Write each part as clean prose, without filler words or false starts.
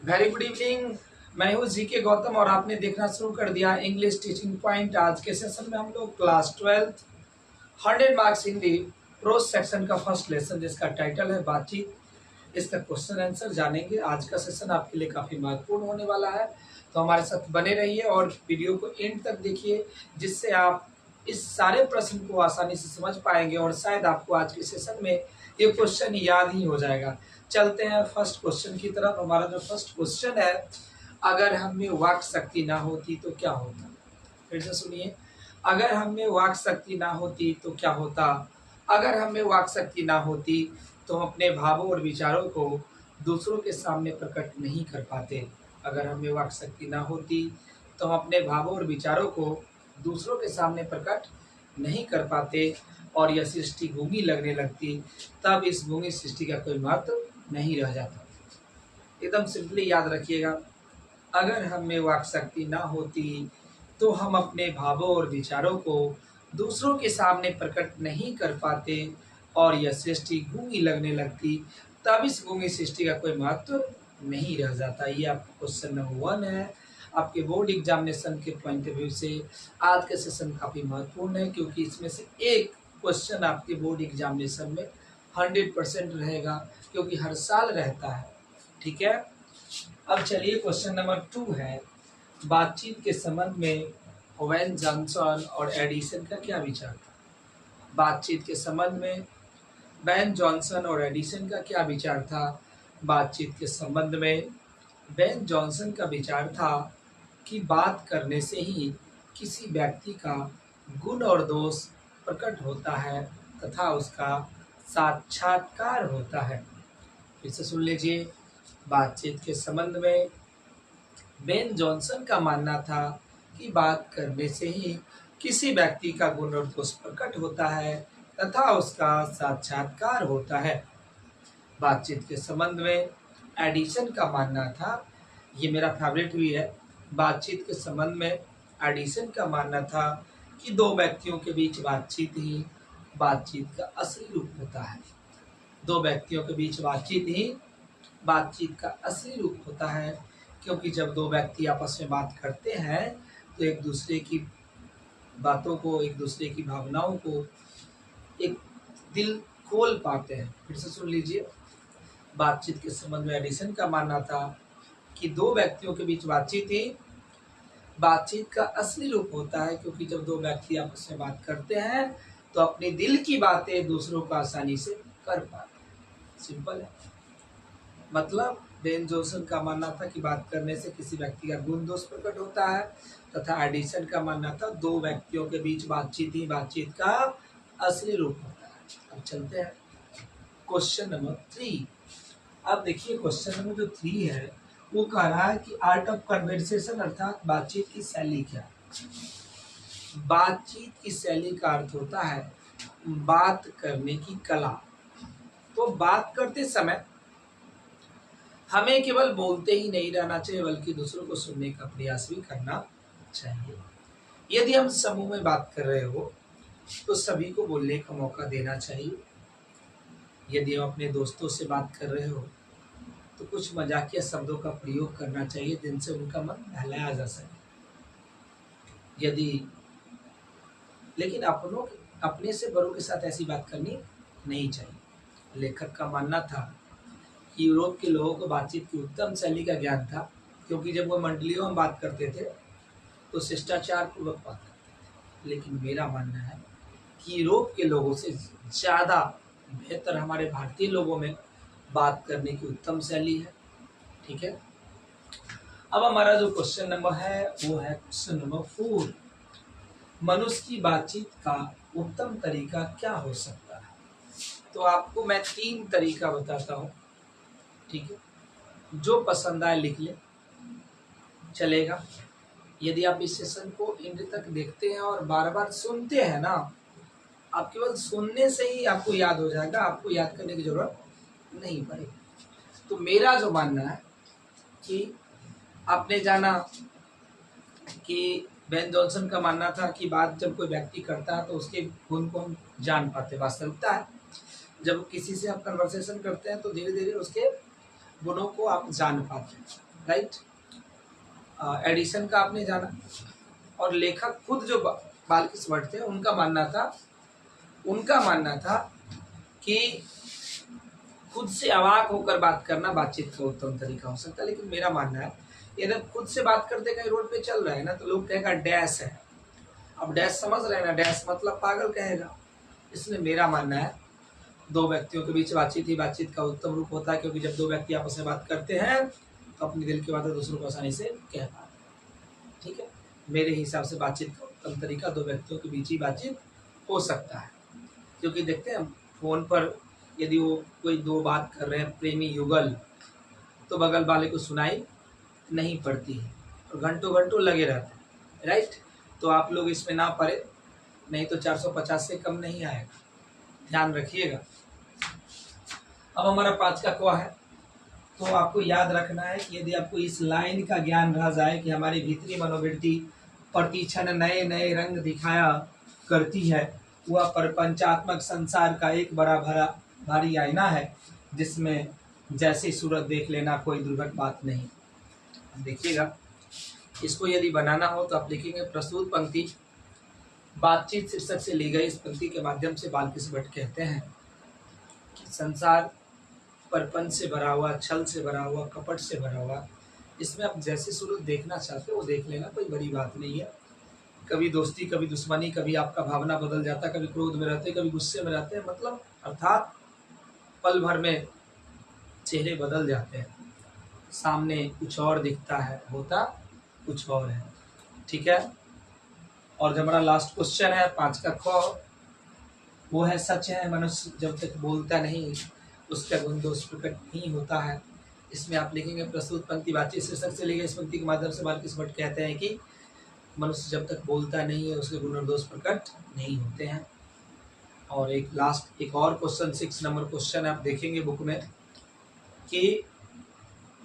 Very good evening. मैं हूँ जी के गौतम और आपने देखना शुरू कर दिया इंग्लिश टीचिंग पॉइंट। आज के सेशन में हम लोग class 12 100 marks Hindi pros section का फर्स्ट लेसन जिसका टाइटल है बातचीत, इसका क्वेश्चन आंसर जानेंगे। आज का सेशन आपके लिए काफ़ी महत्वपूर्ण होने वाला है, तो हमारे साथ बने रहिए और वीडियो को एंड तक देखिए, जिससे आप इस सारे प्रश्न को आसानी से समझ पाएंगे और शायद आपको आज के सेशन में ये क्वेश्चन याद ही हो जाएगा। चलते हैं फर्स्ट क्वेश्चन की तरफ। हमारा जो फर्स्ट क्वेश्चन है, अगर हम में वाक शक्ति ना होती तो क्या होता। फिर से सुनिए, अगर हम में वाक शक्ति ना होती तो क्या होता। अगर हम में वाक शक्ति ना होती तो हम अपने भावों और विचारों को दूसरों के सामने प्रकट नहीं कर पाते। अगर हम में वाक शक्ति ना होती तो हम अपने भावों और विचारों को दूसरों के सामने प्रकट नहीं कर पाते और यह सृष्टि गूंगी लगने लगती, तब इस गूंगी सृष्टि का कोई महत्व नहीं रह जाता। एकदम सिंपली याद रखिएगा, अगर हम में वाक शक्ति ना होती तो हम अपने भावों और विचारों को दूसरों के सामने प्रकट नहीं कर पाते और यह सृष्टि गूंगी लगने लगती, तब इस गूंगी सृष्टि का कोई महत्व नहीं रह जाता। ये आपका क्वेश्चन नंबर 1 है। आपके बोर्ड एग्जामिनेशन के पॉइंट ऑफ व्यू से आज का सेशन काफ़ी महत्वपूर्ण है, क्योंकि इसमें से एक क्वेश्चन आपके बोर्ड एग्जामिनेशन में 100% रहेगा, क्योंकि हर साल रहता है। ठीक है, अब चलिए क्वेश्चन नंबर 2 है, बातचीत के संबंध में ओवेन जॉनसन और एडिसन का क्या विचार था। बातचीत के संबंध में बेन जॉनसन और एडिसन का क्या विचार था। बातचीत के संबंध में बेन जॉनसन का विचार था कि बात करने से ही किसी व्यक्ति का गुण और दोष प्रकट होता है तथा उसका साक्षात्कार होता है। फिर से सुन लीजिए, बातचीत के संबंध में बेन जॉनसन का मानना था कि बात करने से ही किसी व्यक्ति का गुण और दोष प्रकट होता है तथा उसका साक्षात्कार होता है। बातचीत के संबंध में एडिसन का मानना था, ये मेरा फेवरेट भी है, बातचीत के संबंध में एडिसन का मानना था कि दो व्यक्तियों के बीच बातचीत ही बातचीत का असली रूप होता है। दो व्यक्तियों के बीच बातचीत ही बातचीत का असली रूप होता है, क्योंकि जब दो व्यक्ति आपस में बात करते हैं तो एक दूसरे की बातों को, एक दूसरे की भावनाओं को एक दिल खोल पाते हैं। फिर से सुन लीजिए, बातचीत के संबंध में एडिसन का मानना था कि दो व्यक्तियों के बीच बातचीत ही बातचीत का असली रूप होता है, क्योंकि जब दो व्यक्ति आपस में बात करते हैं तो अपने दिल की बातें दूसरों को आसानी से कर पाते हैं। सिंपल है। मतलब बेन जॉनसन का मानना था कि बात करने से किसी व्यक्ति का गुण दोष प्रकट होता है, तथा एडिसन का मानना था दो व्यक्तियों के बीच बातचीत ही बातचीत का असली रूप होता है। अब चलते हैं क्वेश्चन नंबर 3। अब देखिए क्वेश्चन नंबर जो 3 है वो कह रहा है कि आर्ट ऑफ कन्वर्सेशन अर्थात बातचीत की शैली क्या है। बातचीत की शैली का अर्थ होता है बात करने की कला। तो बात करते समय हमें केवल बोलते ही नहीं रहना चाहिए, बल्कि दूसरों को सुनने का प्रयास भी करना चाहिए। यदि हम समूह में बात कर रहे हो तो सभी को बोलने का मौका देना चाहिए। यदि हम अपने दोस्तों से बात कर रहे हो तो कुछ मजाकिया शब्दों का प्रयोग करना चाहिए जिनसे उनका मन बहलाया जा सके। यदि लेकिन अपने से बड़ों के साथ ऐसी बात करनी नहीं चाहिए। लेखक का मानना था कि यूरोप के लोगों को बातचीत की उत्तम शैली का ज्ञान था, क्योंकि जब वो मंडलियों में बात करते थे तो शिष्टाचार पूर्वक बात करते थे। लेकिन मेरा मानना है कि यूरोप के लोगों से ज़्यादा बेहतर हमारे भारतीय लोगों में बात करने की उत्तम शैली है। ठीक है, अब हमारा जो क्वेश्चन नंबर है वो है क्वेश्चन नंबर 4। मनुष्य की बातचीत का उत्तम तरीका क्या हो सकता है। तो आपको मैं 3 तरीका बताता हूँ। ठीक है, जो पसंद आए लिख ले, चलेगा। यदि आप इस सेशन को एंड तक देखते हैं और बार बार सुनते हैं ना, आप केवल सुनने से ही आपको याद हो जाएगा, आपको याद करने की जरूरत नहीं पड़ेगी। तो मेरा जो मानना है कि आपने जाना कि बेन जॉनसन का मानना था कि बात जब कोई व्यक्ति करता है तो उसके गुण को हम जान पाते। वास्तविकता है, जब किसी से आप कन्वर्सेशन करते हैं तो धीरे धीरे उसके गुणों को आप जान पाते हैं। राइट। एडिसन का आपने जाना, और लेखक खुद जो बाल्किस भट्ट थे उनका मानना था कि खुद से अवाक होकर बात करना बातचीत का उत्तम तरीका हो सकता है। लेकिन मेरा मानना है यदि खुद से बात करते कहीं रोड पे चल रहा है ना, तो लोग कहेगा डैश है। अब डैश समझ रहे हैं ना, डैश मतलब पागल कहेगा। इसलिए मेरा मानना है दो व्यक्तियों के बीच बातचीत ही बातचीत का उत्तम रूप होता है, क्योंकि जब दो व्यक्ति आपस में बात करते हैं तो अपनी दिल की बातें दूसरों को आसानी से कह पाते हैं। ठीक है, मेरे हिसाब से बातचीत का उत्तम तरीका दो व्यक्तियों के बीच ही बातचीत हो सकता है। क्योंकि देखते हैं फोन पर यदि वो कोई दो बात कर रहे हैं प्रेमी युगल, तो बगल वाले को सुनाई नहीं पड़ती है और घंटों घंटों लगे रहते हैं, राइट। तो आप लोग इसमें ना पड़े, नहीं तो 450 से कम नहीं आएगा, ध्यान रखिएगा। अब हमारा 5 का क है, तो आपको याद रखना है कि यदि आपको इस लाइन का ज्ञान रह जाए कि हमारी भीतरी मनोवृत्ति प्रतिक्षण नए नए रंग दिखाया करती है, वह प्रपंचात्मक संसार का एक बड़ा भरा भारी आईना है, जिसमें जैसी सूरत देख लेना कोई दुर्घट बात नहीं। देखिएगा, इसको यदि बनाना हो तो आप लिखेंगे प्रस्तुत पंक्ति बातचीत शीर्षक से ली गई। इस पंक्ति के माध्यम से बाल्किस भट्ट कहते हैं कि संसार परपंच से भरा हुआ, छल से भरा हुआ, कपट से भरा हुआ, इसमें आप जैसी सूरत देखना चाहते हो वो देख लेना, कोई बड़ी बात नहीं है। कभी दोस्ती, कभी दुश्मनी, कभी आपका भावना बदल जाता है, कभी क्रोध में रहते हैं, कभी गुस्से में रहते हैं, मतलब अर्थात पल भर में चेहरे बदल जाते हैं, सामने कुछ और दिखता है, होता कुछ और है। ठीक है, और जो हमारा लास्ट क्वेश्चन है 5 का ख, वो है सच है मनुष्य जब तक बोलता नहीं उसका गुण दोष प्रकट नहीं होता है। इसमें आप लिखेंगे प्रस्तुत पंक्ति बातचीत शीर्षक से ली गई। इस पंक्ति के माध्यम से बाल्किस भट्ट कहते हैं कि मनुष्य जब तक बोलता नहीं है उसके गुण और दोष प्रकट नहीं होते हैं। और एक और क्वेश्चन 6 नंबर क्वेश्चन आप देखेंगे बुक में कि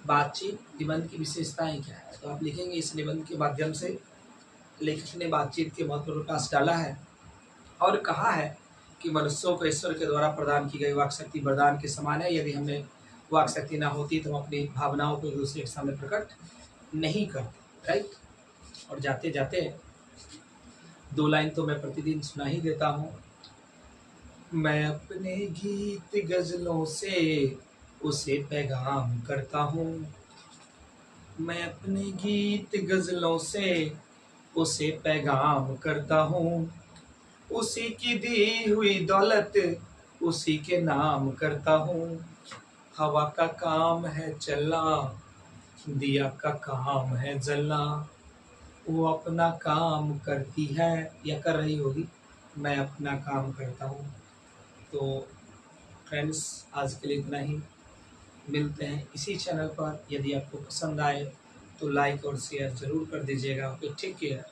बातचीत निबंध की विशेषताएं क्या है, तो आप लिखेंगे इस निबंध के माध्यम से लेखक ने बातचीत के महत्व पर प्रकाश डाला है और कहा है कि मनुष्यों को ईश्वर के द्वारा प्रदान की गई वाक शक्ति वरदान के समान है। यदि हमें वाक शक्ति ना होती तो हम अपनी भावनाओं को एक दूसरे के सामने प्रकट नहीं करते, राइट। और जाते जाते 2 लाइन तो मैं प्रतिदिन सुना ही देता हूँ। मैं अपने गीत गजलों से उसे पैगाम करता हूँ, मैं अपने गीत गजलों से उसे पैगाम करता हूँ, उसी की दी हुई दौलत उसी के नाम करता हूँ। हवा का काम है चलना, दिया का काम है जलना, वो अपना काम करती है या कर रही होगी, मैं अपना काम करता हूँ। तो फ्रेंड्स, आज के लिए इतना ही, मिलते हैं इसी चैनल पर। यदि आपको पसंद आए तो लाइक और शेयर ज़रूर कर दीजिएगा। Okay, take care.